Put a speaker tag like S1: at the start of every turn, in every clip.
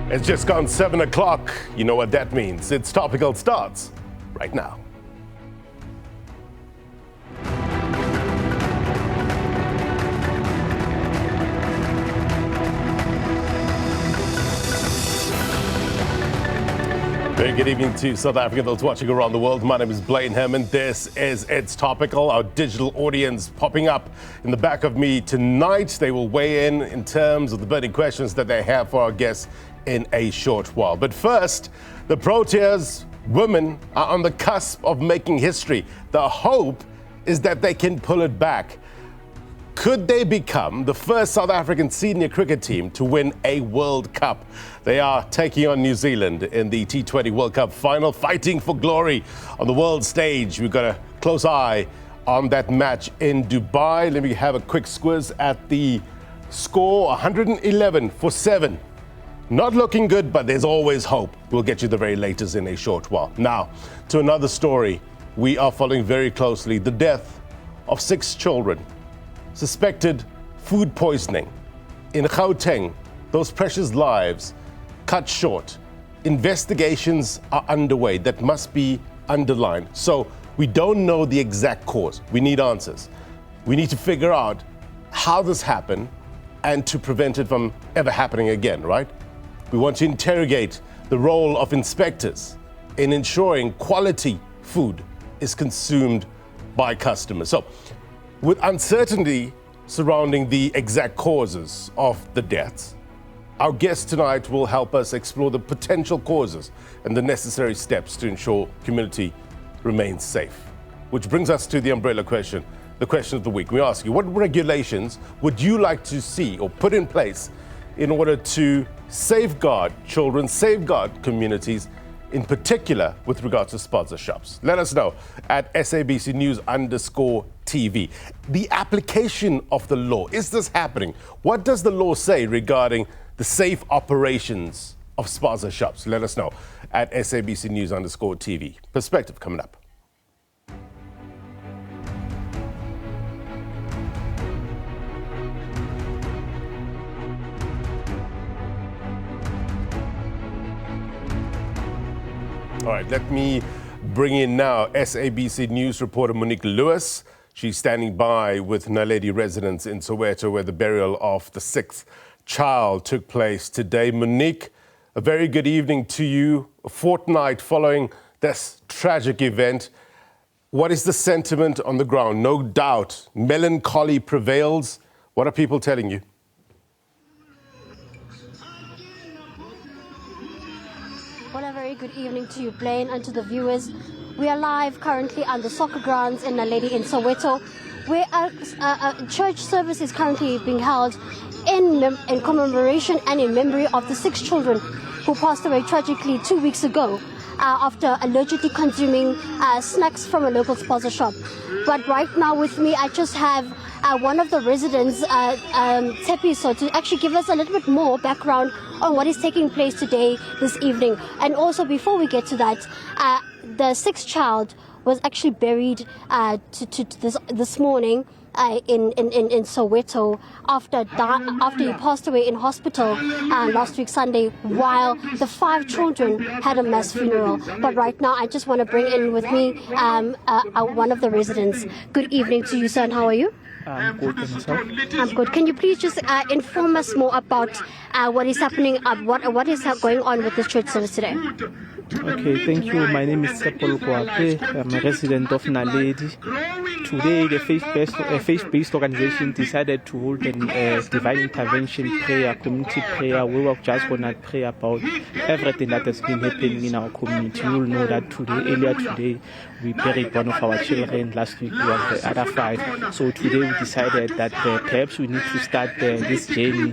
S1: It's just gone 7 o'clock. You know what that means. It's Topical starts right now. Very good evening to South Africa, those watching around the world. My name is Blaine Herman. This is It's Topical, our digital audience popping up in the back of me tonight. They will weigh in terms of the burning questions that they have for our guests in a short while. But first, the Proteas women are on the cusp of making history. The hope is that they can pull it back. Could they become the first South African senior cricket team to win a World Cup? They are taking on New Zealand in the T20 World Cup final, fighting for glory on the world stage. We've got a close eye on that match in Dubai. Let me have a quick squiz at the score, 111 for 7. Not looking good, but there's always hope. We'll get you the very latest in a short while. Now, to another story we are following very closely, the death of 6 children. Suspected food poisoning in Gauteng, those precious lives cut short. Investigations are underway that must be underlined. So we don't know the exact cause. We need answers. We need to figure out how this happened and to prevent it from ever happening again, right? We want to interrogate the role of inspectors in ensuring quality food is consumed by customers. So, with uncertainty surrounding the exact causes of the deaths, our guest tonight will help us explore the potential causes and the necessary steps to ensure community remains safe. Which brings us to the umbrella question, the question of the week. We ask you, what regulations would you like to see or put in place in order to safeguard children, safeguard communities, in particular with regards to sponsorships? Let us know at SABC News_TV. The application of the law, is this happening? What does the law say regarding the safe operations of sponsorships? Let us know at SABC News_TV. Perspective coming up. All right, let me bring in now SABC News reporter Monique Lewis. She's standing by with Naledi residents in Soweto, where the burial of the 6th child took place today. Monique, a very good evening to you. A fortnight following this tragic event, what is the sentiment on the ground? No doubt, melancholy prevails. What are people telling you?
S2: Well, a very good evening to you, Blaine, and to the viewers. We are live currently on the soccer grounds in Naledi in Soweto, where a church service is currently being held in commemoration and in memory of the 6 children who passed away tragically 2 weeks ago after allegedly consuming snacks from a local sponsor shop. But right now with me, I just have one of the residents, Tepi, so to actually give us a little bit more background on what is taking place today, this evening. And also, before we get to that, the 6th child was actually buried this morning in Soweto after he passed away in hospital last week Sunday, while the 5 children had a mass funeral. But right now, I just want to bring in with me one of the residents. Good evening to you, sir, and how are you?
S3: I'm good, and yourself?
S2: I'm good. Can you please just inform us more about what is happening, what is going on with this church service today?
S3: Okay, thank you. My name is Sepol Kwape. I'm a resident of Naledi. Today, the faith-based organization decided to hold a divine intervention prayer, community prayer. We were just going to pray about everything that has been happening in our community. You will know that earlier today, we buried one of our children. Last week, we had the other 5. So today, we decided that perhaps we need to start this journey,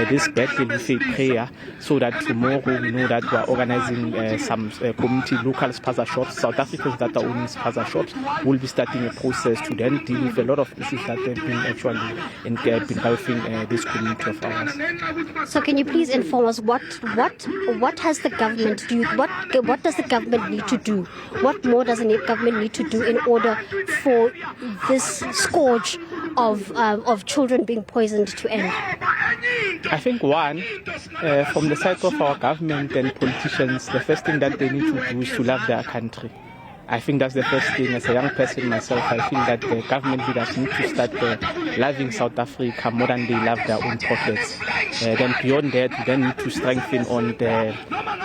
S3: this battle with a prayer, so that tomorrow we know that we are organizing some community local spaza shops, South Africans that are owning spaza shops, will be starting a process to then deal with a lot of issues that have been actually engulfing this community of ours.
S2: So can you please inform us what has the government do? What does the government need to do? What more does the government need to do in order for this scourge of children being poisoned to end?
S3: I think one, from the side of our government and politicians, the first thing that they need to do is to love their country. I think that's the first thing. As a young person myself, I feel that the government leaders need to start loving South Africa more than they love their own pockets. Then beyond that, we then need to strengthen on the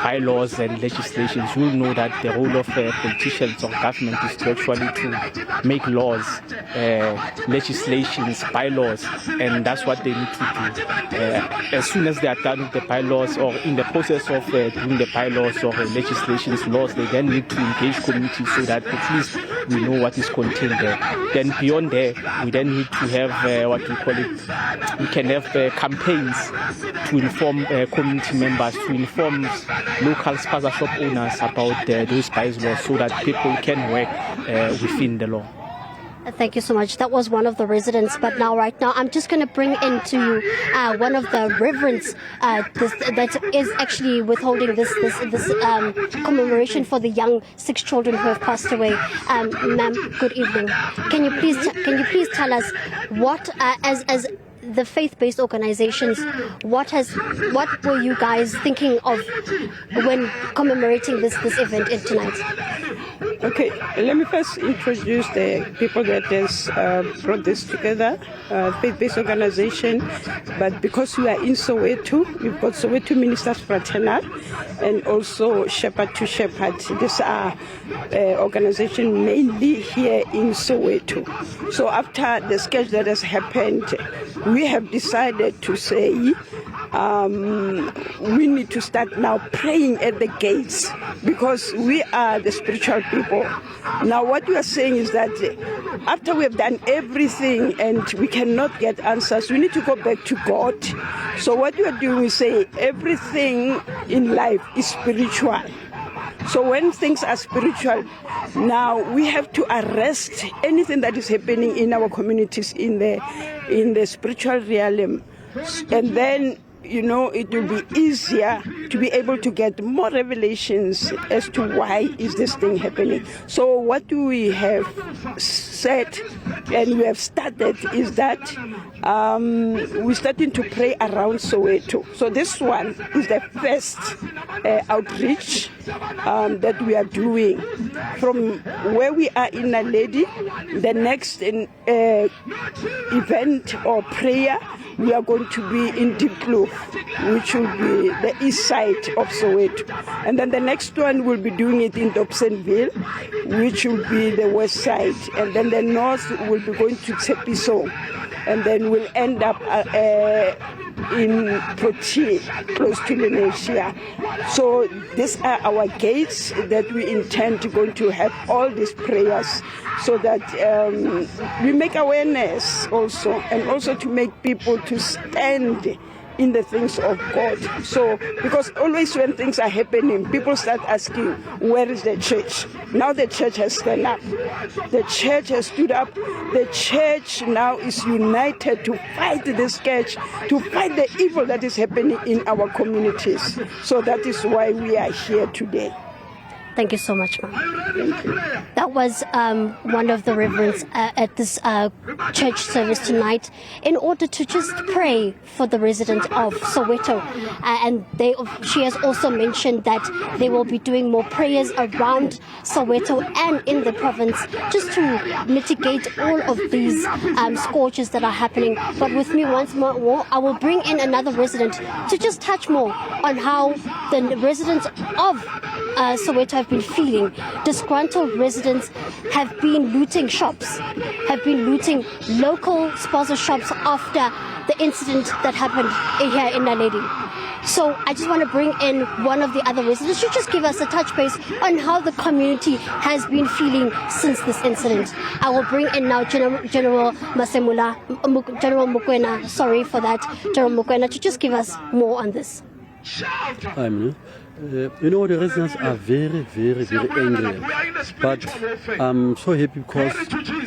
S3: bylaws and legislations. You'll know that the role of politicians or government is to actually to make laws, legislations, bylaws, and that's what they need to do. As soon as they are done with the bylaws or in the process of doing the bylaws or legislations, laws, they then need to engage communities so that at least we know what is contained there. Then beyond there, we then need to have what we call it, we can have campaigns to inform community members, to inform local spaza shop owners about those bylaws so that people can work within the law.
S2: Thank you so much. That was one of the residents. But right now, I'm just going to bring into one of the reverends that is actually withholding this commemoration for the young 6 children who have passed away. Ma'am, good evening. Can you please tell us what, as the faith-based organizations, what were you guys thinking of when commemorating this event tonight?
S4: Okay, let me first introduce the people that has brought this together, faith-based organization. But because we are in Soweto, we've got Soweto Ministers Fraternal and also Shepherd to Shepherd. These are organization mainly here in Soweto. So after the sketch that has happened, we have decided to say we need to start now praying at the gates because we are the spiritual people. Now what we are saying is that after we have done everything and we cannot get answers, we need to go back to God. So what we are doing is say everything in life is spiritual. So when things are spiritual, now we have to arrest anything that is happening in our communities in the spiritual realm. And then, you know, it will be easier to be able to get more revelations as to why is this thing happening. So what we have said and we have started is that we're starting to pray around Soweto. So this one is the first outreach that we are doing. From where we are in Naledi, the next event or prayer, we are going to be in Diepkloof, which will be the east side of Soweto. And then the next one will be doing it in Dobsonville, which will be the west side. And then the north will be going to Tepiso. And then we'll end up in Protea, close to Lenasia. So these are our gates that we intend to going to have all these prayers so that we make awareness also, and also to make people to stand in the things of God. So, because always when things are happening, people start asking, where is the church? Now the church has stand up. The church has stood up. The church now is united to fight this scourge, to fight the evil that is happening in our communities. So that is why we are here today.
S2: Thank you so much, ma'am. That was one of the reverends at this church service tonight in order to just pray for the resident of Soweto. And she has also mentioned that they will be doing more prayers around Soweto and in the province just to mitigate all of these scourges that are happening. But with me once more, I will bring in another resident to just touch more on how the residents of Soweto have been feeling. Disgruntled residents have been looting shops, have been looting local spaza shops after the incident that happened here in Naledi. So I just want to bring in one of the other residents to just give us a touch base on how the community has been feeling since this incident. I will bring in now General Mokoena, sorry for that, General Mokoena, to just give us more on this.
S5: You know, the residents are very, very, very angry. But I'm so happy because,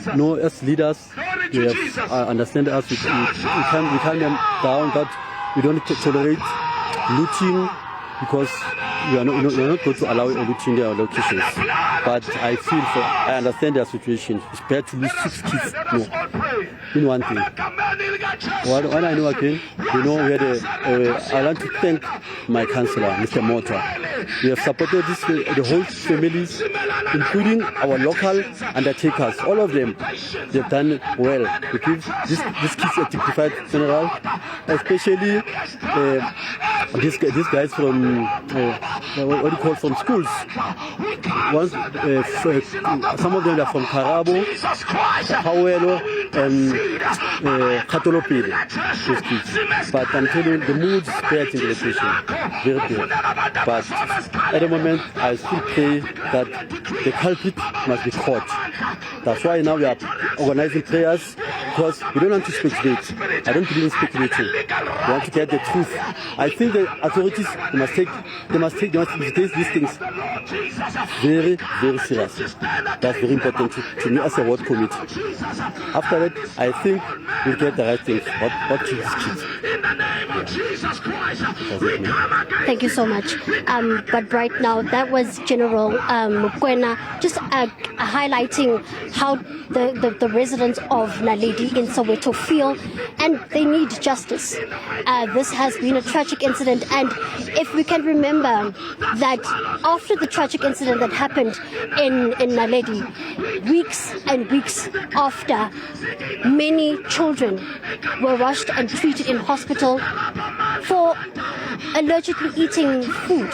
S5: you know, as leaders, they have understand us. We calm them down, but we don't tolerate looting because we are not going to allow looting their locations. But I understand their situation. It's better to lose 6 kids. No. in one thing. What I know again, we had I want to thank my councillor, Mr. Mota. We have supported the whole families, including our local undertakers. All of them, they've done well. We give this kids a dignified funeral, especially these guys from what do you call, from schools. Some of them are from Karabo, Hawelo, and Katolopile, these kids. But I'm telling you, the mood is bad in the location, very bad. But at the moment, I still pray that the culprit must be caught. That's why now we are organizing prayers, because we don't want to speculate. I don't believe in speculating. We want to get the truth. I think the authorities must take these things very, very seriously. That's very important to me as a ward committee. After that, I think we'll get the right things. What kills kids?
S2: Thank you so much. But right now, that was General Moilwa just highlighting how the residents of Naledi in Soweto feel, and they need justice. This has been a tragic incident, and if we can remember that after the tragic incident that happened in Naledi, weeks and weeks after, many children were rushed and treated in hospital for allegedly eating food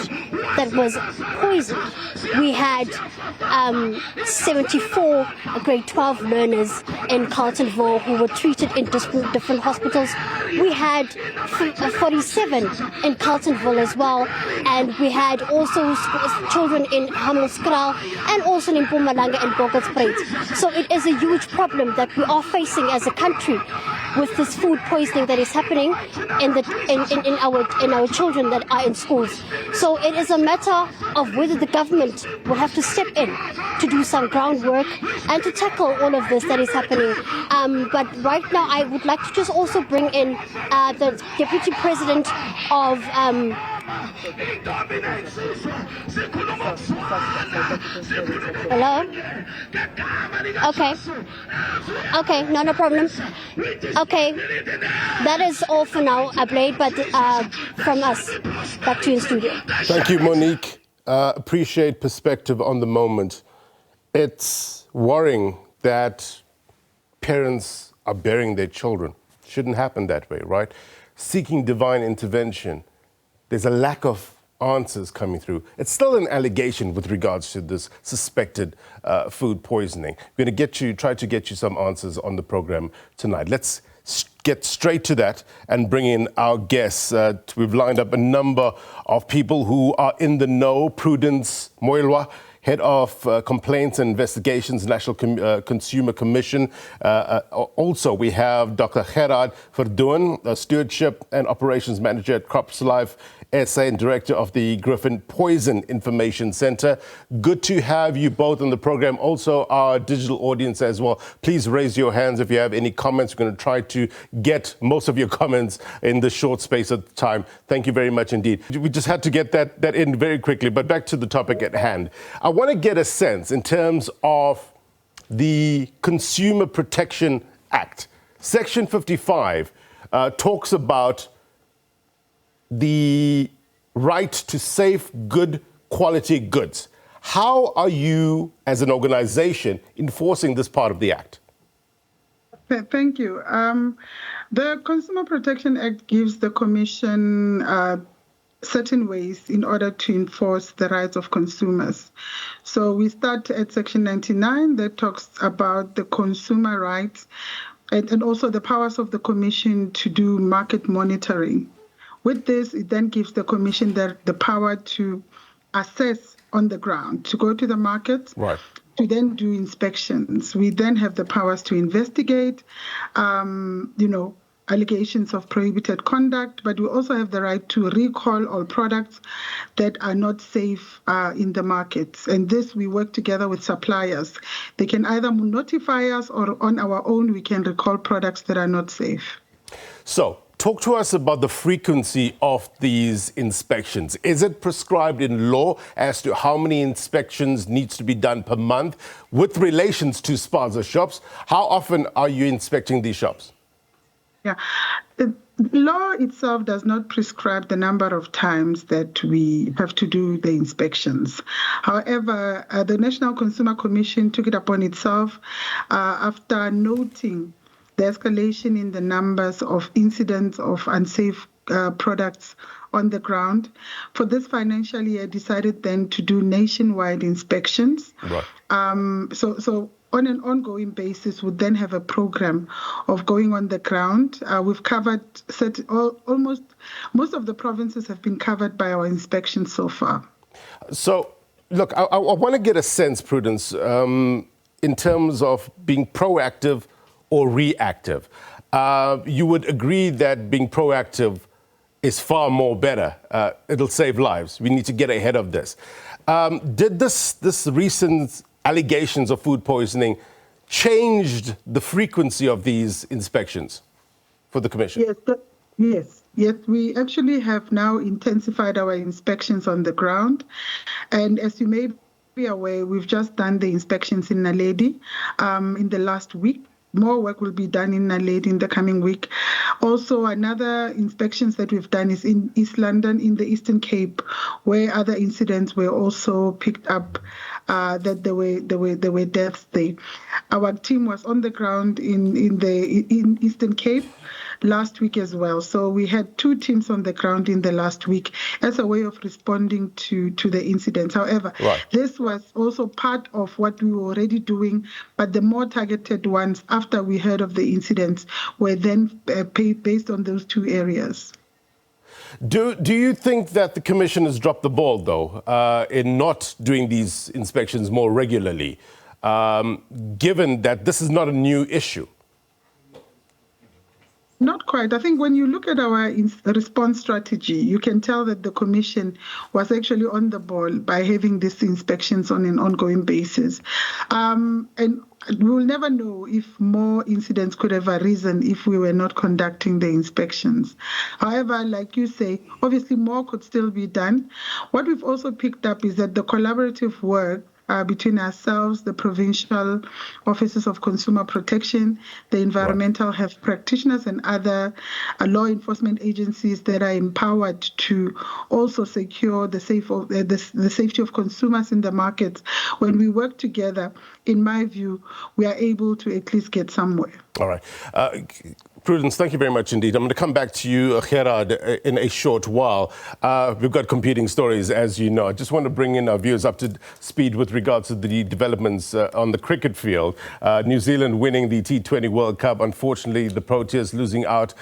S2: that was poisoned. We had 74 grade 12 learners in Carletonville who were treated in different hospitals. We had 47 in Carletonville as well, and we had also children in Hammelskral and also in Mpumalanga and Bogotspruit. So it is a huge problem that we are facing as a country with this food poisoning that is happening in our children that are in schools. So it is a matter of whether the government will have to step in to do some groundwork and to tackle all of this that is happening. But right now, I would like to just also bring in the Deputy President of Hello? Okay, no problem. Okay, that is all for now, Blade, but from us, back to you in studio.
S1: Thank you, Monique. Appreciate perspective on the moment. It's worrying that parents are burying their children. Shouldn't happen that way, right? Seeking divine intervention. There's a lack of answers coming through. It's still an allegation with regards to this suspected food poisoning. We're going to try to get you some answers on the program tonight. Let's get straight to that and bring in our guests. We've lined up a number of people who are in the know. Prudence Moilwa, Head of Complaints and Investigations, National Consumer Commission. Also, we have Dr. Gerhard Verdoorn, Stewardship and Operations Manager at CropLife SA and Director of the Griffon Poison Information Center. Good to have you both on the program. Also, our digital audience as well. Please raise your hands if you have any comments. We're going to try to get most of your comments in the short space of time. Thank you very much indeed. We just had to get that in very quickly, but back to the topic at hand. I want to get a sense in terms of the Consumer Protection Act. Section 55 talks about the right to safe, good quality goods. How are you, as an organization, enforcing this part of the Act?
S6: Thank you. The Consumer Protection Act gives the Commission certain ways in order to enforce the rights of consumers. So we start at Section 99 that talks about the consumer rights and also the powers of the Commission to do market monitoring. With this, it then gives the Commission the power to assess on the ground, to go to the market, right, to then do inspections. We then have the powers to investigate, allegations of prohibited conduct, but we also have the right to recall all products that are not safe in the markets. And this, we work together with suppliers. They can either notify us or on our own, we can recall products that are not safe.
S1: So, talk to us about the frequency of these inspections. Is it prescribed in law as to how many inspections needs to be done per month with relations to spaza shops? How often are you inspecting these shops?
S6: Yeah. The law itself does not prescribe the number of times that we have to do the inspections. However, the National Consumer Commission took it upon itself after noting the escalation in the numbers of incidents of unsafe products on the ground. For this financial year, decided then to do nationwide inspections.
S1: Right.
S6: So on an ongoing basis, would then have a program of going on the ground. We've covered almost most of the provinces have been covered by our inspections so far.
S1: So, look, I want to get a sense, Prudence, in terms of being proactive or reactive. You would agree that being proactive is far more better. It'll save lives. We need to get ahead of this. Did this recent allegations of food poisoning changed the frequency of these inspections for the Commission?
S6: Yes. We actually have now intensified our inspections on the ground. And as you may be aware, we've just done the inspections in Naledi in the last week. More work will be done in Naledi in the coming week. Also, another inspections that we've done is in East London, in the Eastern Cape, where other incidents were also picked up that there were deaths there. Our team was on the ground in Eastern Cape last week as well. So we had 2 teams on the ground in the last week as a way of responding to the incidents. However, This was also part of what we were already doing, but the more targeted ones after we heard of the incidents were then based on those 2 areas.
S1: Do you think that the Commission has dropped the ball, though, in not doing these inspections more regularly, given that this is not a new issue?
S6: Not quite. I think when you look at our response strategy, you can tell that the Commission was actually on the ball by having these inspections on an ongoing basis. And we will never know if more incidents could have arisen if we were not conducting the inspections. However, like you say, obviously more could still be done. What we've also picked up is that the collaborative work between ourselves, the provincial offices of consumer protection, the environmental health practitioners, and other law enforcement agencies that are empowered to also secure the safety of consumers in the markets. When we work together, in my view, we are able to at least get somewhere.
S1: All right. Prudence, thank you very much indeed. I'm going to come back to you, Gerhard, in a short while. We've got competing stories, as you know. I just want to bring in our viewers up to speed with regards to the developments on the cricket field. New Zealand winning the T20 World Cup. Unfortunately, the Proteas losing out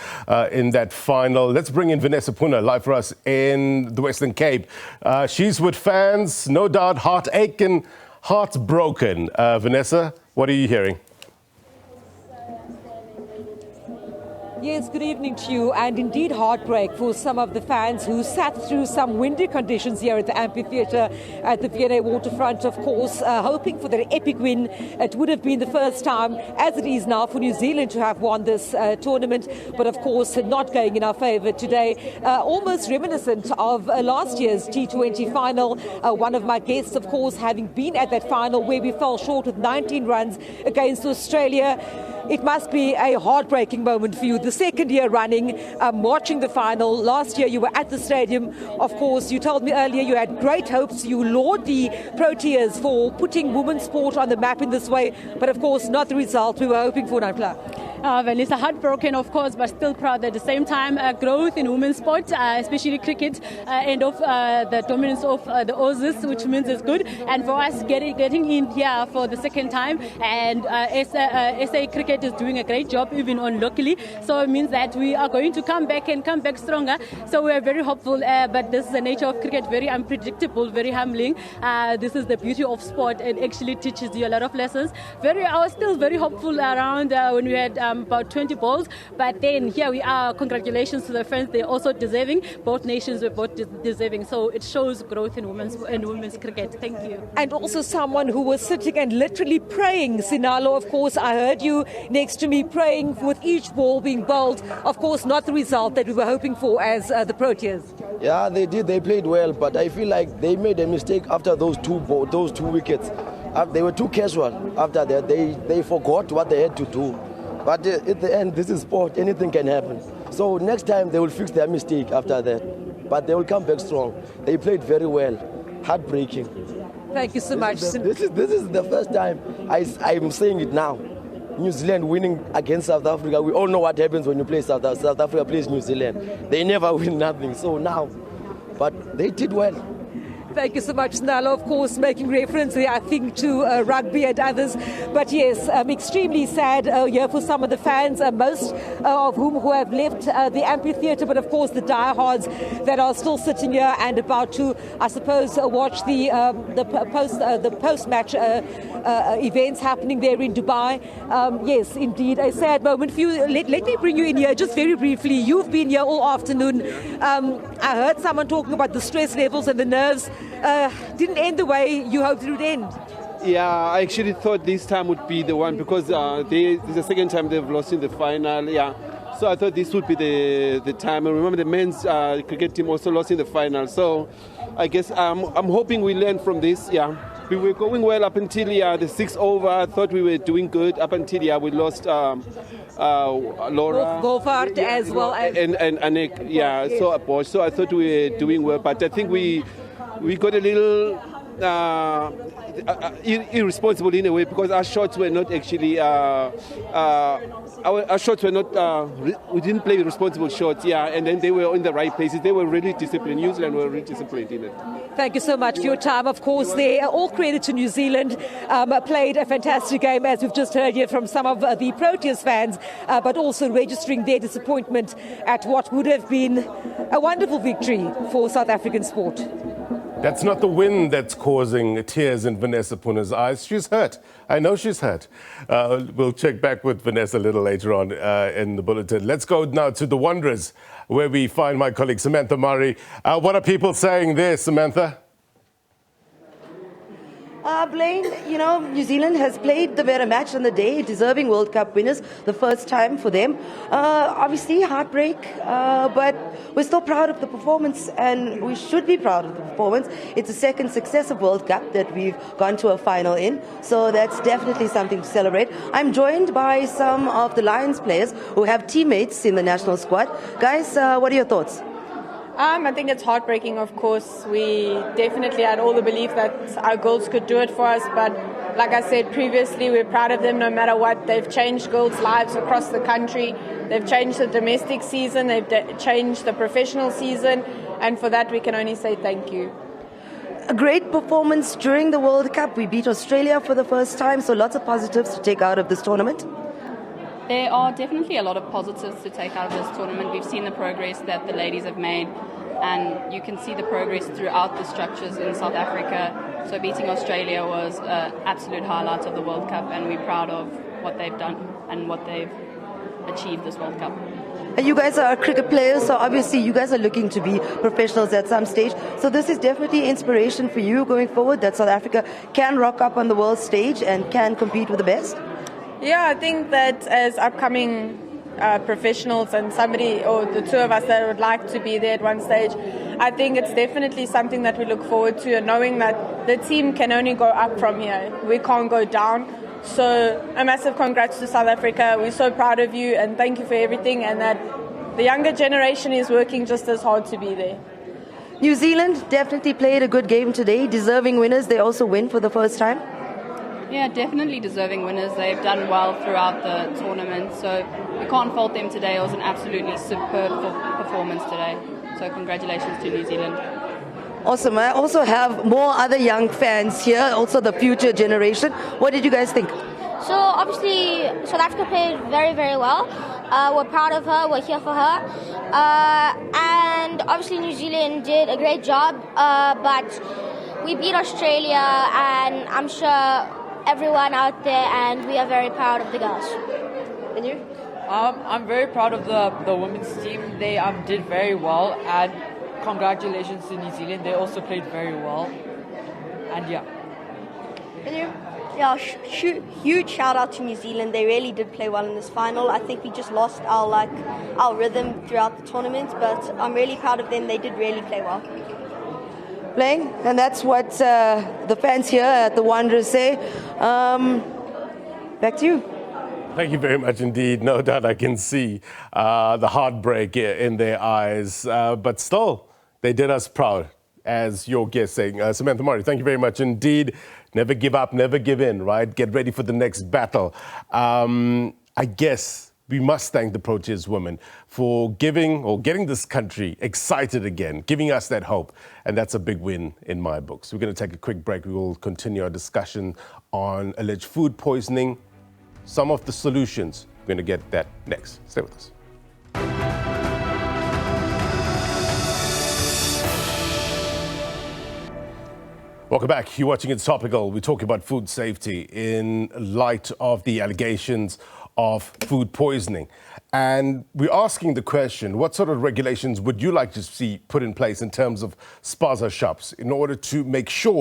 S1: in that final. Let's bring in Vanessa Puna, live for us in the Western Cape. She's with fans, no doubt, heartache and hearts broken. Vanessa, what are you hearing?
S7: Yes, good evening to you, and indeed heartbreak for some of the fans who sat through some windy conditions here at the amphitheatre at the V&A waterfront, of course, hoping for their epic win. It would have been the first time, as it is now, for New Zealand to have won this tournament, but of course not going in our favour today. Almost reminiscent of last year's T20 final. One of my guests, of course, having been at that final where we fell short with 19 runs against Australia. It must be a heartbreaking moment for you. The second year running, watching the final. Last year you were at the stadium. Of course, you told me earlier you had great hopes. You laud the Proteas for putting women's sport on the map in this way. But of course, not the result we were hoping for, Nampla.
S8: Vanessa, heartbroken, of course, but still proud at the same time. Growth in women's sport, especially cricket, and of the dominance of the Aussies, which means it's good. And for us, getting in here for the second time, and SA Cricket is doing a great job, even on locally. So it means that we are going to come back and come back stronger. So we are very hopeful, but this is the nature of cricket, very unpredictable, very humbling. This is the beauty of sport. It actually teaches you a lot of lessons. I was still very hopeful around when we had about 20 balls. But then here we are. Congratulations to the friends. They're also deserving. Both nations were both deserving. So it shows growth in women's cricket. Thank you.
S7: And also someone who was sitting and literally praying, Sinalo, of course, I heard you next to me praying with each ball being bowled. Of course, not the result that we were hoping for as the Proteas.
S9: Yeah, they did. They played well, but I feel like they made a mistake after those two wickets. They were too casual after that. They forgot what they had to do. But at the end, this is sport. Anything can happen. So next time they will fix their mistake after that. But they will come back strong. They played very well. Heartbreaking.
S7: Thank you so much.
S9: This is the first time I'm saying it now. New Zealand winning against South Africa. We all know what happens when you play South Africa plays New Zealand. They never win nothing. So now, but they did well.
S7: Thank you so much, Nalo. Of course, making reference there, I think, to rugby and others. But yes, extremely sad here for some of the fans, most of whom who have left the amphitheatre. But of course, the diehards that are still sitting here and about to, I suppose, watch the post-match events happening there in Dubai. Yes, indeed, a sad moment for you. Let me bring you in here just very briefly. You've been here all afternoon. I heard someone talking about the stress levels and the nerves. Didn't end the way you hoped it would end.
S10: Yeah, I actually thought this time would be the one because this is the second time they've lost in the final. Yeah, so I thought this would be the time. And remember, the men's cricket team also lost in the final. So I guess I'm hoping we learn from this. Yeah, we were going well up until the 6th over. I thought we were doing good up until we lost Laura
S7: Gerhard as well
S10: and Anik. Yeah, so Bosch. So I thought we were doing well, but I think we got a little irresponsible in a way because our shots were not actually our shots were not we didn't play responsible shots, and then they were in the right places. They were really disciplined. New Zealand were really disciplined in it.
S7: Thank you so much for your time. Of course, they are all credit to New Zealand. Played a fantastic game, as we've just heard here from some of the Proteas fans, but also registering their disappointment at what would have been a wonderful victory for South African sport.
S1: That's not the wind that's causing tears in Vanessa Puna's eyes. She's hurt. I know she's hurt. We'll check back with Vanessa a little later on in the bulletin. Let's go now to the Wanderers, where we find my colleague Samantha Murray. What are people saying there, Samantha?
S11: Blaine, New Zealand has played the better match on the day, deserving World Cup winners, the first time for them. Obviously, heartbreak, but we're still proud of the performance, and we should be proud of the performance. It's the second successive World Cup that we've gone to a final in, so that's definitely something to celebrate. I'm joined by some of the Lions players who have teammates in the national squad. Guys, what are your thoughts?
S12: I think it's heartbreaking, of course. We definitely had all the belief that our girls could do it for us, but like I said previously, we're proud of them no matter what. They've changed girls' lives across the country. They've changed the domestic season, they've changed the professional season, and for that we can only say thank you.
S11: A great performance during the World Cup. We beat Australia for the first time, so lots of positives to take out of this tournament.
S13: There are definitely a lot of positives to take out of this tournament. We've seen the progress that the ladies have made, and you can see the progress throughout the structures in South Africa. So beating Australia was an absolute highlight of the World Cup, and we're proud of what they've done and what they've achieved this World Cup.
S11: You guys are cricket players, so obviously you guys are looking to be professionals at some stage. So this is definitely inspiration for you going forward, that South Africa can rock up on the world stage and can compete with the best?
S12: Yeah, I think that as upcoming professionals and somebody or the two of us that would like to be there at one stage, I think it's definitely something that we look forward to, and knowing that the team can only go up from here. We can't go down. So a massive congrats to South Africa. We're so proud of you and thank you for everything, and that the younger generation is working just as hard to be there.
S11: New Zealand definitely played a good game today. Deserving winners. They also win for the first time.
S13: Yeah, definitely deserving winners. They've done well throughout the tournament, so we can't fault them today. It was an absolutely superb performance today. So congratulations to New Zealand.
S11: Awesome. I also have more other young fans here, also the future generation. What did you guys think?
S2: So obviously South Africa played very, very well. We're proud of her. We're here for her. And obviously New Zealand did a great job, but we beat Australia, and I'm sure everyone out there, and we are very proud of the girls.
S11: And you?
S14: I'm very proud of the women's team. They did very well, and congratulations to New Zealand. They also played very well, and yeah.
S15: Yeah, huge shout out to New Zealand. They really did play well in this final. I think we just lost our rhythm throughout the tournament, but I'm really proud of them. They did really play well.
S11: Playing, and that's what the fans here at the Wanderers say. Back to you.
S1: Thank you very much indeed. No doubt I can see the heartbreak in their eyes, but still, they did us proud, as your guest saying. Samantha Murray, thank you very much indeed. Never give up, never give in, right? Get ready for the next battle. I guess we must thank the Proteas women for getting this country excited again, giving us that hope. And that's a big win in my books. We're going to take a quick break. We will continue our discussion on alleged food poisoning, some of the solutions. We're going to get that next. Stay with us. Welcome back. You're watching It's Topical. We're talking about food safety in light of the allegations of food poisoning. And we're asking the question, what sort of regulations would you like to see put in place in terms of spaza shops in order to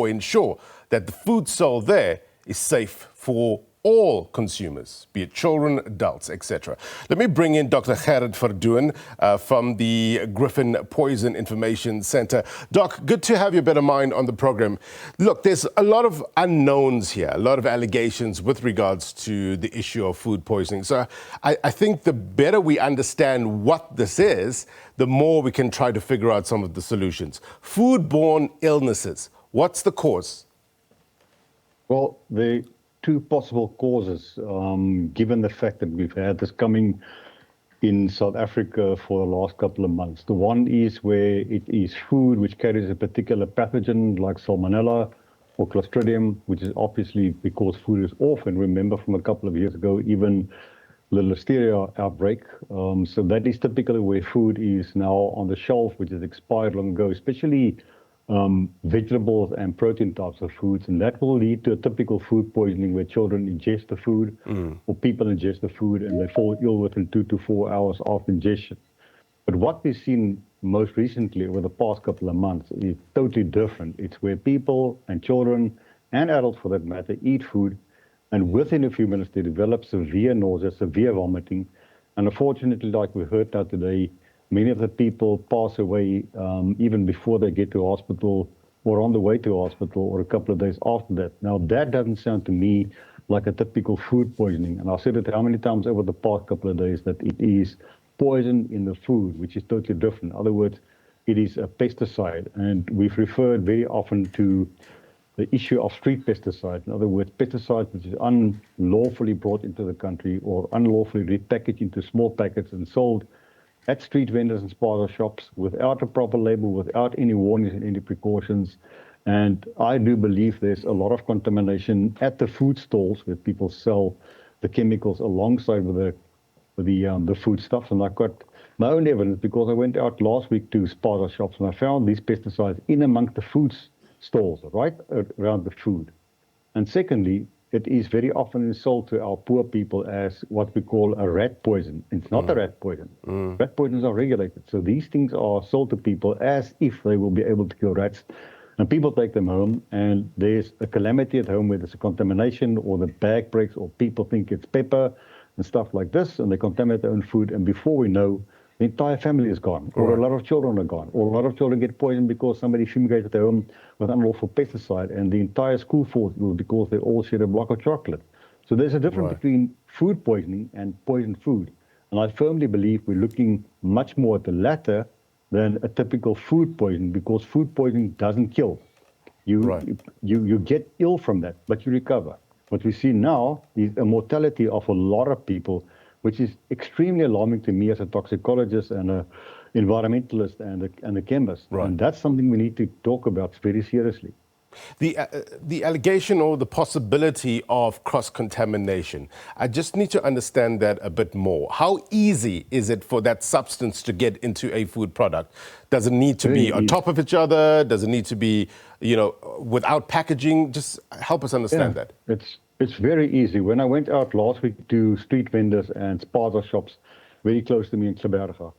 S1: ensure that the food sold there is safe for all consumers, be it children, adults, etc. Let me bring in Dr. Gerhard Verdoorn from the Griffon Poison Information Center. Doc, good to have your better mind on the program. Look, there's a lot of unknowns here, a lot of allegations with regards to the issue of food poisoning. So I think the better we understand what this is, the more we can try to figure out some of the solutions. Foodborne illnesses, what's the cause?
S16: Well, the two possible causes, given the fact that we've had this coming in South Africa for the last couple of months. The one is where it is food which carries a particular pathogen like Salmonella or Clostridium, which is obviously because food is off. And remember from a couple of years ago, even the Listeria outbreak. So that is typically where food is now on the shelf, which is expired long ago, especially vegetables and protein types of foods, and that will lead to a typical food poisoning where children ingest the food or people ingest the food and they fall ill within 2 to 4 hours after ingestion. But what we've seen most recently over the past couple of months is totally different. It's where people and children and adults for that matter eat food, and within a few minutes they develop severe nausea, severe vomiting, and unfortunately, like we heard now today, many of the people pass away even before they get to hospital or on the way to hospital or a couple of days after that. Now, that doesn't sound to me like a typical food poisoning. And I've said it how many times over the past couple of days that it is poison in the food, which is totally different. In other words, it is a pesticide. And we've referred very often to the issue of street pesticides. In other words, pesticides which is unlawfully brought into the country or unlawfully repackaged into small packets and sold at street vendors and spaza shops without a proper label, without any warnings and any precautions. And I do believe there's a lot of contamination at the food stalls where people sell the chemicals alongside with the foodstuffs. And I've got my own evidence because I went out last week to spaza shops and I found these pesticides in amongst the food stalls, right around the food. And secondly, it is very often sold to our poor people as what we call a rat poison. It's not a rat poison. Rat poisons are regulated. So these things are sold to people as if they will be able to kill rats. And people take them home and there's a calamity at home where there's a contamination or the bag breaks or people think it's pepper and stuff like this and they contaminate their own food. And before we know, the entire family is gone, or a lot of children are gone, or a lot of children get poisoned because somebody fumigated their home with unlawful pesticide, and the entire school falls ill because they all share a block of chocolate. So there's a difference between food poisoning and poisoned food. And I firmly believe we're looking much more at the latter than a typical food poisoning, because food poisoning doesn't kill. You get ill from that, but you recover. What we see now is a mortality of a lot of people, which is extremely alarming to me as a toxicologist and an environmentalist and a chemist. And that's something we need to talk about very seriously.
S1: The allegation or the possibility of cross-contamination, I just need to understand that a bit more. How easy is it for that substance to get into a food product? Does it need to be on top of each other? Does it need to be, without packaging? Just help us understand that.
S16: It's very easy. When I went out last week to street vendors and spaza shops very close to me in Kleberga,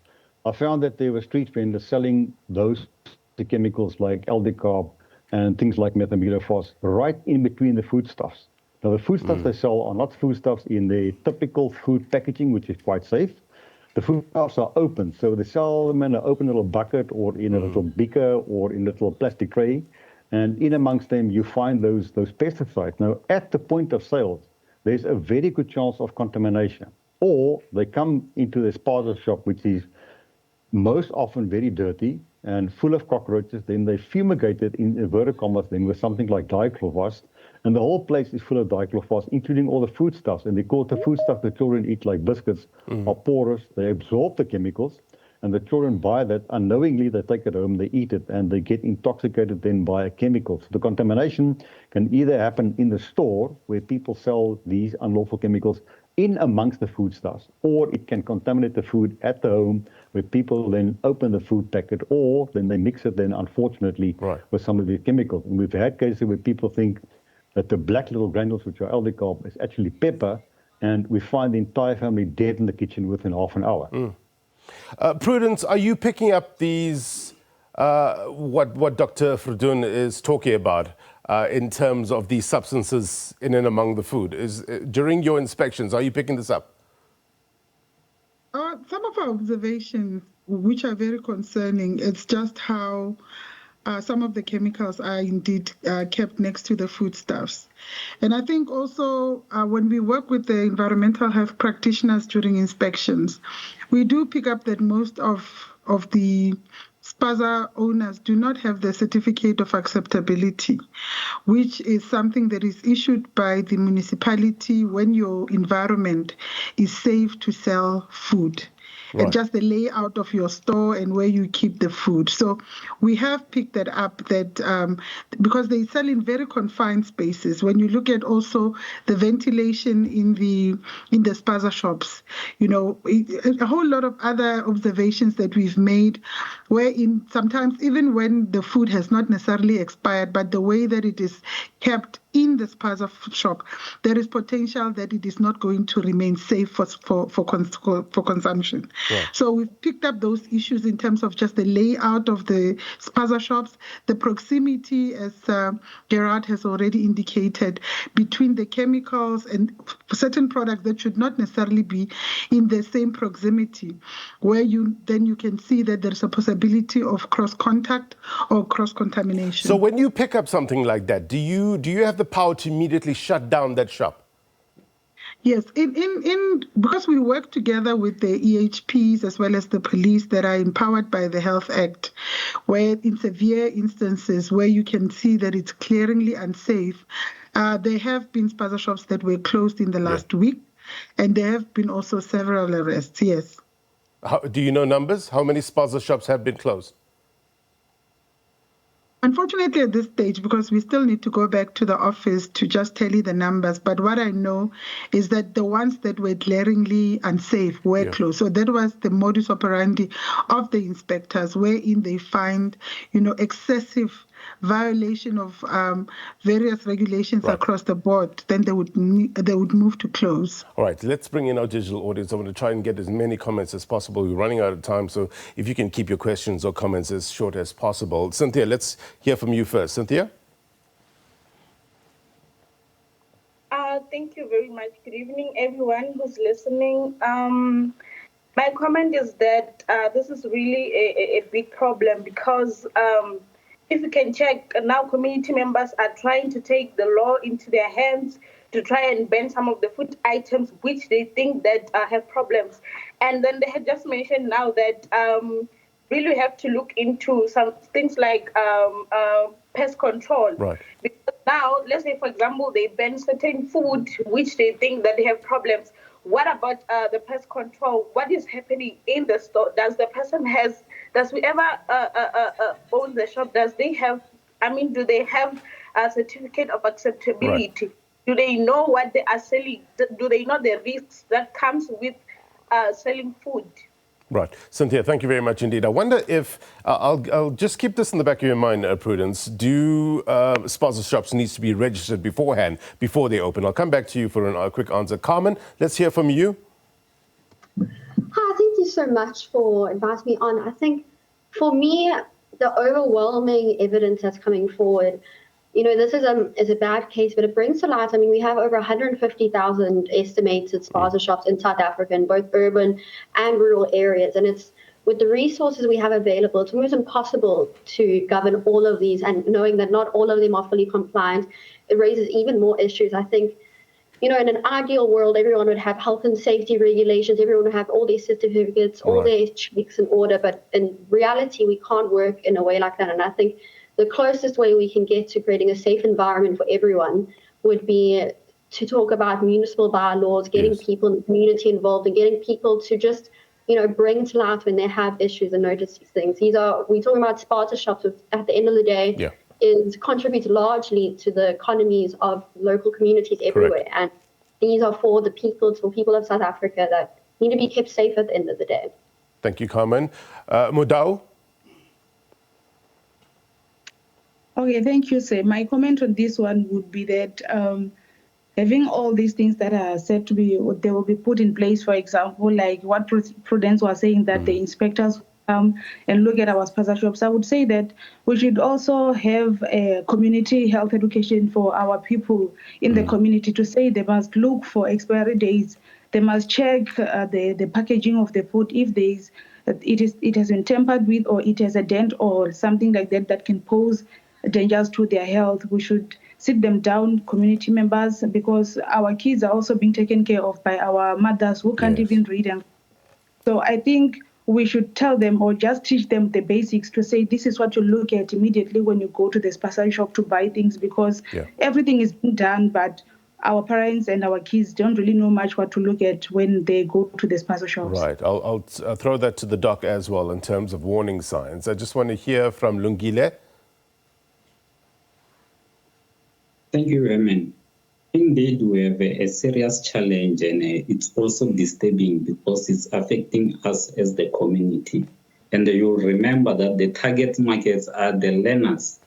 S16: I found that there were street vendors selling the chemicals like LD-carb and things like methamphetamine right in between the foodstuffs. Now, the foodstuffs they sell are not foodstuffs in the typical food packaging, which is quite safe. The foodstuffs are open, so they sell them in an open little bucket or in a little beaker or in a little plastic tray. And in amongst them, you find those pesticides. Now, at the point of sales, there's a very good chance of contamination. Or they come into the spaza shop, which is most often very dirty and full of cockroaches. Then they fumigate it in inverted commas then with something like dichlorvos. And the whole place is full of dichlorvos, including all the foodstuffs. And they call it the foodstuff the children eat, like biscuits, are porous. They absorb the chemicals. And the children buy that unknowingly, they take it home, they eat it, and they get intoxicated then by chemicals. The contamination can either happen in the store, where people sell these unlawful chemicals in amongst the foodstuffs, or it can contaminate the food at the home, where people then open the food packet, or then they mix it then, unfortunately, with some of the chemicals. And we've had cases where people think that the black little granules, which are LD-carb, is actually pepper, and we find the entire family dead in the kitchen within half an hour.
S1: Prudence, are you picking up these, what Dr. Verdoorn is talking about in terms of these substances in and among the food? During your inspections, are you picking this up?
S6: Some of our observations, which are very concerning, it's just how some of the chemicals are indeed kept next to the foodstuffs. And I think also when we work with the environmental health practitioners during inspections, we do pick up that most of the spaza owners do not have the certificate of acceptability, which is something that is issued by the municipality when your environment is safe to sell food. And just the layout of your store and where you keep the food. So we have picked that up, that because they sell in very confined spaces. When you look at also the ventilation in the spaza shops, you know, a whole lot of other observations that we've made, wherein sometimes even when the food has not necessarily expired, but the way that it is kept in the spaza shop, there is potential that it is not going to remain safe for consumption. So we've picked up those issues in terms of just the layout of the spaza shops, the proximity, as Gerhard has already indicated, between the chemicals and certain products that should not necessarily be in the same proximity, where you can see that there's a possibility of cross-contact or cross-contamination.
S1: So when you pick up something like that, do you have the power to immediately shut down that shop?
S6: Yes, because we work together with the EHPs as well as the police that are empowered by the Health Act, where in severe instances where you can see that it's clearly unsafe, there have been spaza shops that were closed in the last week, and there have been also several arrests, yes.
S1: Do you know numbers? How many spaza shops have been closed?
S6: Unfortunately, at this stage, because we still need to go back to the office to just tell you the numbers, but what I know is that the ones that were glaringly unsafe were closed. So that was the modus operandi of the inspectors, wherein they find, you know, excessive violation of various regulations across the board, then they would move to close.
S1: All right, let's bring in our digital audience. I'm going to try and get as many comments as possible. We're running out of time, so if you can keep your questions or comments as short as possible. Cynthia, let's hear from you first. Cynthia?
S17: Thank you very much. Good evening, everyone who's listening. My comment is that this is really a big problem because if you can check, now community members are trying to take the law into their hands to try and ban some of the food items which they think that have problems. And then they had just mentioned now that really have to look into some things like pest control.
S1: Right.
S17: Because now, let's say, for example, they ban certain food which they think that they have problems. What about the pest control? What is happening in the store? Does whoever owns the shop, do they have a certificate of acceptability? Right. Do they know what they are selling? Do they know the risks that comes with selling food?
S1: Right. Cynthia, thank you very much indeed. I wonder if, I'll just keep this in the back of your mind, Prudence, do spaza shops need to be registered beforehand, before they open? I'll come back to you for a quick answer. Carmen, let's hear from you.
S18: Hi, thank you so much for inviting me on. I think for me, the overwhelming evidence that's coming forward, this is a bad case, but it brings to light, we have over 150,000 estimated spaza shops in South Africa in both urban and rural areas. And it's with the resources we have available, it's almost impossible to govern all of these. And knowing that not all of them are fully compliant, it raises even more issues. I think, in an ideal world, everyone would have health and safety regulations, everyone would have all these certificates, all their checks in order. But in reality, we can't work in a way like that. And I think the closest way we can get to creating a safe environment for everyone would be to talk about municipal bylaws, getting people in the community involved, and getting people to just, bring to light when they have issues and notice these things. We're talking about spaza shops, which at the end of the day is contribute largely to the economies of local communities everywhere. And these are for the people of South Africa that need to be kept safe at the end of the day.
S1: Thank you, Carmen. Mudau?
S17: Okay, thank you, sir. My comment on this one would be that having all these things that are said to be, they will be put in place, for example, like what Prudence was saying, that the inspectors come and look at our spaza shops. I would say that we should also have a community health education for our people in the community to say they must look for expiry dates. They must check the packaging of the food if it has been tampered with, or it has a dent or something like that that can pose dangers to their health. We should sit them down, community members, because our kids are also being taken care of by our mothers who can't even read them. So I think we should tell them, or just teach them the basics, to say this is what you look at immediately when you go to the spaza shop to buy things, because everything is being done, but our parents and our kids don't really know much what to look at when they go to the spaza shops.
S1: Right. I'll throw that to the doc as well in terms of warning signs. I just want to hear from Lungile.
S19: Thank you, Raymond. Indeed, we have a serious challenge, and it's also disturbing because it's affecting us as the community. And you'll remember that the target markets are the learners.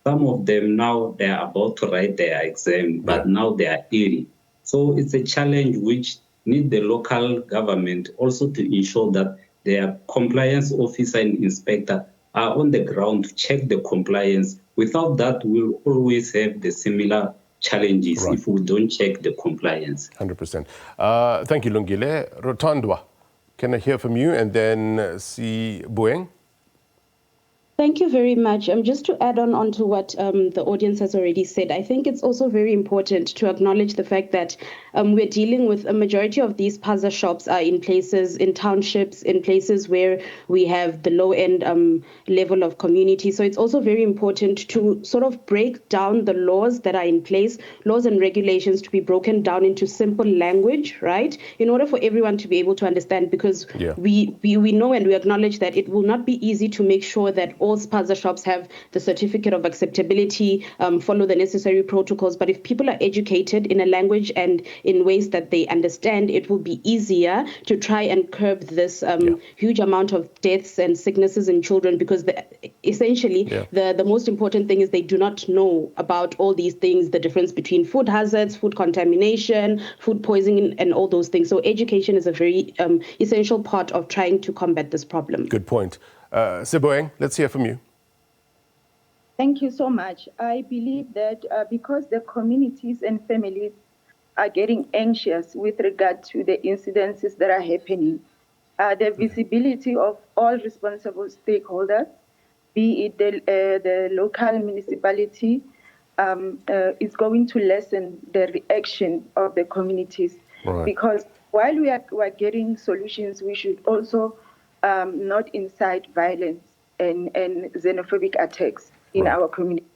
S19: Some of them now, they are about to write their exam, but now they are ill. So it's a challenge which need the local government also to ensure that their compliance officer and inspector are on the ground to check the compliance. Without that, we'll always have the similar challenges if we don't check the compliance.
S1: 100%. Thank you, Lungile. Rotandwa, can I hear from you and then see Boeing?
S20: Thank you very much. Just to add on to what the audience has already said, I think it's also very important to acknowledge the fact that we're dealing with a majority of these spaza shops are in townships, in places where we have the low-end level of community. So it's also very important to sort of break down the laws that are in place, laws and regulations to be broken down into simple language, right? In order for everyone to be able to understand, because we know and we acknowledge that it will not be easy to make sure that all spaza shops have the certificate of acceptability, follow the necessary protocols. But if people are educated in a language and in ways that they understand, it will be easier to try and curb this huge amount of deaths and sicknesses in children, because essentially the most important thing is they do not know about all these things, the difference between food hazards, food contamination, food poisoning, and all those things. So education is a very essential part of trying to combat this problem.
S1: Good point. Siboeng, let's hear from you.
S21: Thank you so much. I believe that because the communities and families are getting anxious with regard to the incidences that are happening, the visibility of all responsible stakeholders, be it the local municipality, is going to lessen the reaction of the communities.
S22: Right.
S21: Because while we are getting solutions, we should also not incite violence and xenophobic attacks in our community.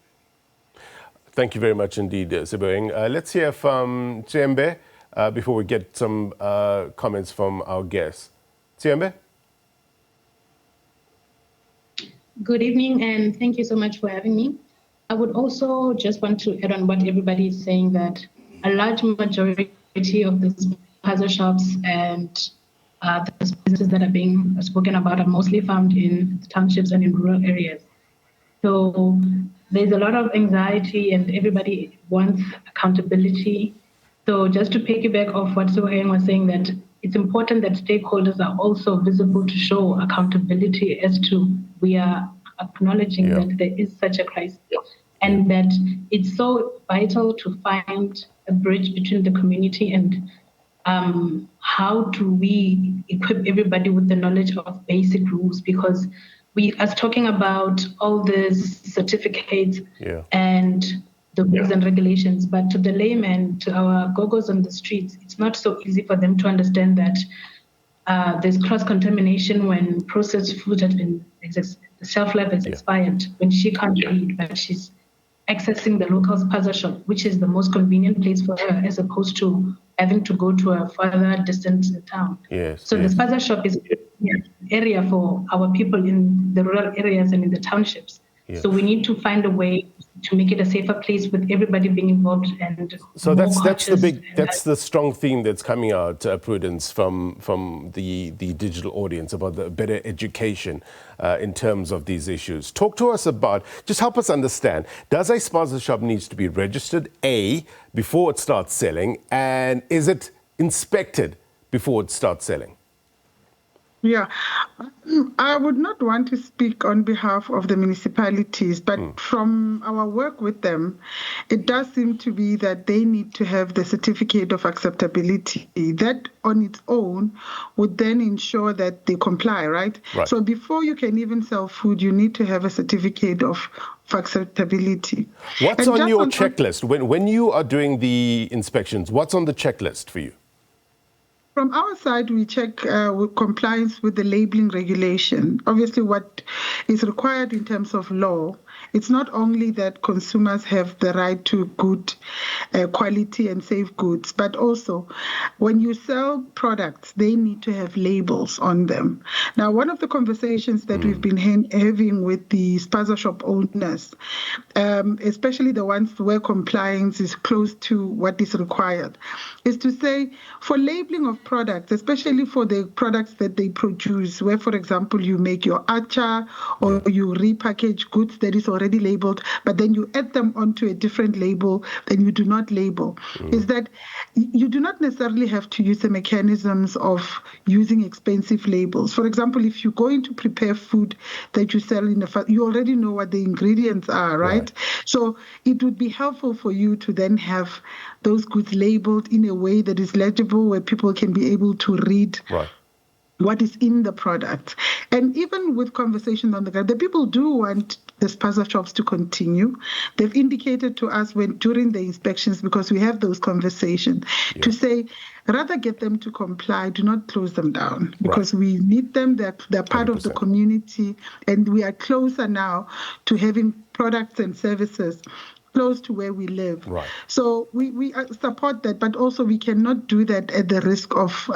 S1: Thank you very much indeed, Siboeng. Let's hear from Tsembe before we get some comments from our guests. Tsembe?
S22: Good evening, and thank you so much for having me. I would also just want to add on what everybody is saying, that a large majority of the spaza shops and the businesses that are being spoken about are mostly found in townships and in rural areas. So there's a lot of anxiety and everybody wants accountability. So just to piggyback off what Suhain was saying, that it's important that stakeholders are also visible to show accountability as to we are acknowledging that there is such a crisis and that it's so vital to find a bridge between the community and how do we equip everybody with the knowledge of basic rules, because we are talking about all these certificates and the rules and regulations, but to the layman, to our gogos on the streets, it's not so easy for them to understand that there's cross-contamination when processed food has been, the shelf life has expired, when she can't read, but she's accessing the local spaza shop, which is the most convenient place for her, as opposed to having to go to a further distant town. So the spaza shop is an area for our people in the rural areas and in the townships. So we need to find a way to make it a safer place with everybody being involved. And
S1: so that's the strong theme that's coming out, Prudence, from the digital audience about the better education in terms of these issues. Talk to us about, just help us understand, does a spaza shop needs to be registered, A, before it starts selling, and is it inspected before it starts selling?
S6: Yeah, I would not want to speak on behalf of the municipalities, but from our work with them, it does seem to be that they need to have the certificate of acceptability. That on its own would then ensure that they comply, right? So before you can even sell food, you need to have a certificate of acceptability.
S1: What's on your checklist? When you are doing the inspections, what's on the checklist for you?
S6: From our side, we check compliance with the labeling regulation. Obviously, what is required in terms of law, it's not only that consumers have the right to good quality and safe goods, but also when you sell products, they need to have labels on them. Now, one of the conversations that we've been having with the spaza shop owners, especially the ones where compliance is close to what is required, is to say for labeling of products, especially for the products that they produce, where, for example, you make your acha or you repackage goods that is already labeled, but then you add them onto a different label and you do not label, is that you do not necessarily have to use the mechanisms of using expensive labels. For example, if you're going to prepare food that you sell in you already know what the ingredients are, right? So it would be helpful for you to then have those goods labeled in a way that is legible, where people can be able to read what is in the product. And even with conversations on the ground, the people do want the spaza shops to continue. They've indicated to us during the inspections, because we have those conversations, to say, rather get them to comply, do not close them down, because we need them, they're part 100%. Of the community, and we are closer now to having products and services close to where we live. So we support that, but also we cannot do that at the risk of,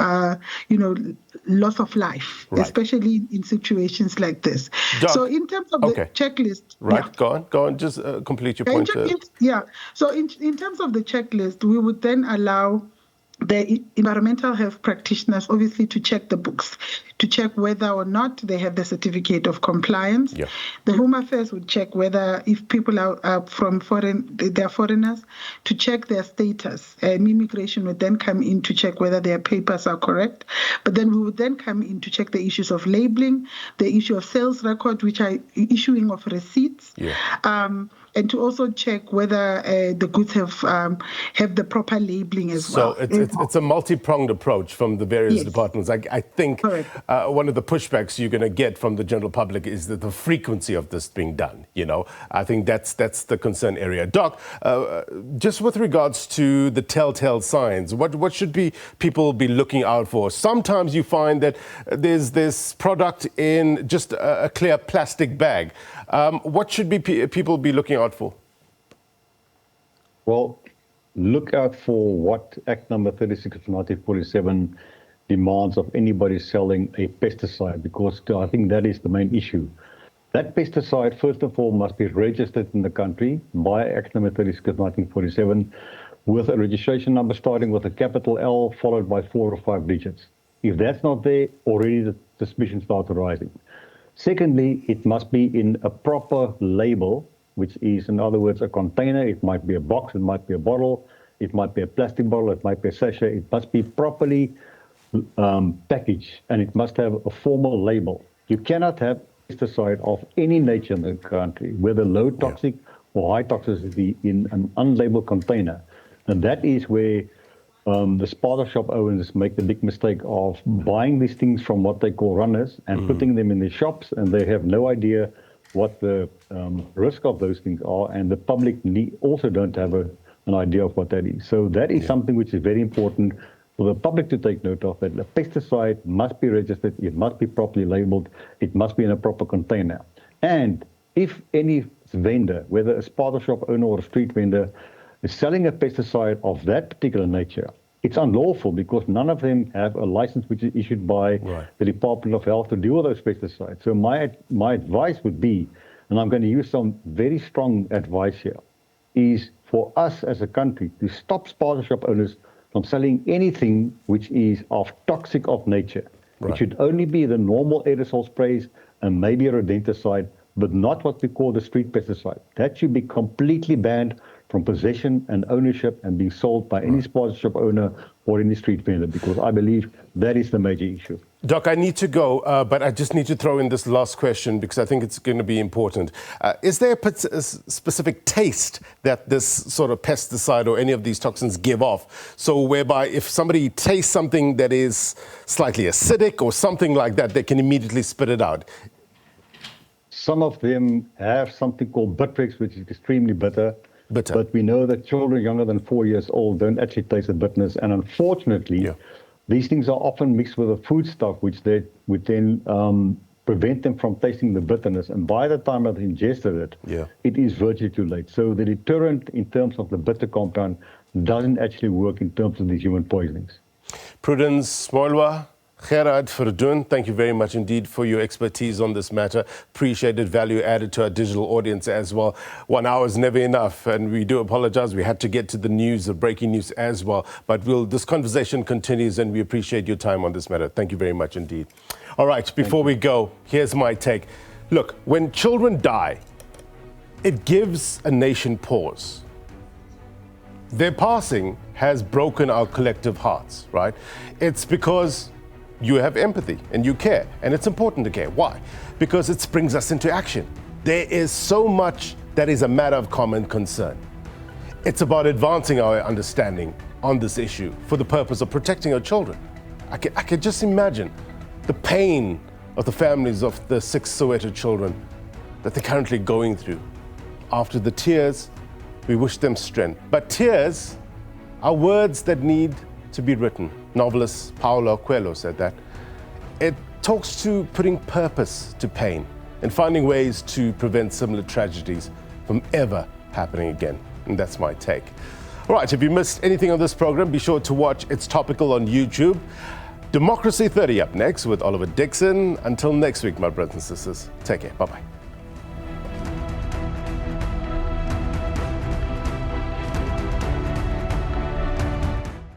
S6: loss of life, especially in situations like this.
S1: Doug,
S6: so in terms of the checklist.
S1: Go on, just complete your point.
S6: So in terms of the checklist, we would then allow the environmental health practitioners, obviously, to check the books, to check whether or not they have the certificate of compliance. The Home Affairs would check whether, if people are from they're foreigners, to check their status. And immigration would then come in to check whether their papers are correct. But then we would then come in to check the issues of labeling, the issue of sales record, which are issuing of receipts. And to also check whether the goods have the proper labeling as well.
S1: So it's a multi-pronged approach from the various departments. I think one of the pushbacks you're going to get from the general public is that the frequency of this being done. I think that's the concern area. Doc, just with regards to the telltale signs, what should people be looking out for? Sometimes you find that there's this product in just a clear plastic bag. What should people be looking out for?
S16: Well, look out for what Act number 36 of 1947 demands of anybody selling a pesticide, because I think that is the main issue. That pesticide, first of all, must be registered in the country by Act number 36 of 1947 with a registration number starting with a capital L followed by 4 or 5 digits. If that's not there, already the suspicion starts arising. Secondly, it must be in a proper label, which is, in other words, a container. It might be a box, it might be a bottle, it might be a plastic bottle, it might be a sachet. It must be properly packaged, and it must have a formal label. You cannot have pesticide of any nature in the country, whether low toxic or high toxicity, in an unlabeled container. And that is where the sparta shop owners make the big mistake of buying these things from what they call runners and putting them in their shops, and they have no idea what the risk of those things are, and the public also don't have an idea of what that is. So that is something which is very important for the public to take note of, that the pesticide must be registered, it must be properly labeled, it must be in a proper container. And if any vendor, whether a sparta shop owner or a street vendor, is selling a pesticide of that particular nature, it's unlawful, because none of them have a license which is issued by the Department of Health to deal with those pesticides. So my advice would be, and I'm going to use some very strong advice here, is for us as a country to stop sparta shop owners from selling anything which is of toxic of nature. It should only be the normal aerosol sprays and maybe a rodenticide, but not what we call the street pesticide. That should be completely banned from possession and ownership and being sold by any sparta shop owner or any street vendor, because I believe that is the major issue.
S1: Doc, I need to go, but I just need to throw in this last question because I think it's going to be important. Is there a specific taste that this sort of pesticide or any of these toxins give off? So whereby if somebody tastes something that is slightly acidic or something like that, they can immediately spit it out?
S16: Some of them have something called Bitrex, which is extremely bitter. But we know that children younger than 4 years old don't actually taste the bitterness. And unfortunately, these things are often mixed with a foodstuff, which would then prevent them from tasting the bitterness. And by the time they've ingested it, it is virtually too late. So the deterrent in terms of the bitter compound doesn't actually work in terms of these human poisonings.
S1: Prudence, Moilwa, Gerhard, Verdoorn, thank you very much indeed for your expertise on this matter. Appreciated, value added to our digital audience as well. 1 hour is never enough, and we do apologize. We had to get to the news, the breaking news as well. But this conversation continues, and we appreciate your time on this matter. Thank you very much indeed. All right, before we go, here's my take. Look, when children die, it gives a nation pause. Their passing has broken our collective hearts, right? It's because you have empathy and you care, and it's important to care. Why? Because it brings us into action. There is so much that is a matter of common concern. It's about advancing our understanding on this issue for the purpose of protecting our children. I can just imagine the pain of the families of the 6 Soweto children that they're currently going through. After the tears, we wish them strength. But tears are words that need to be written. Novelist Paulo Coelho said that. It talks to putting purpose to pain and finding ways to prevent similar tragedies from ever happening again. And that's my take. All right, if you missed anything on this program, be sure to watch It's Topical on YouTube. Democracy 30 up next with Oliver Dixon. Until next week, my brothers and sisters, take care. Bye-bye.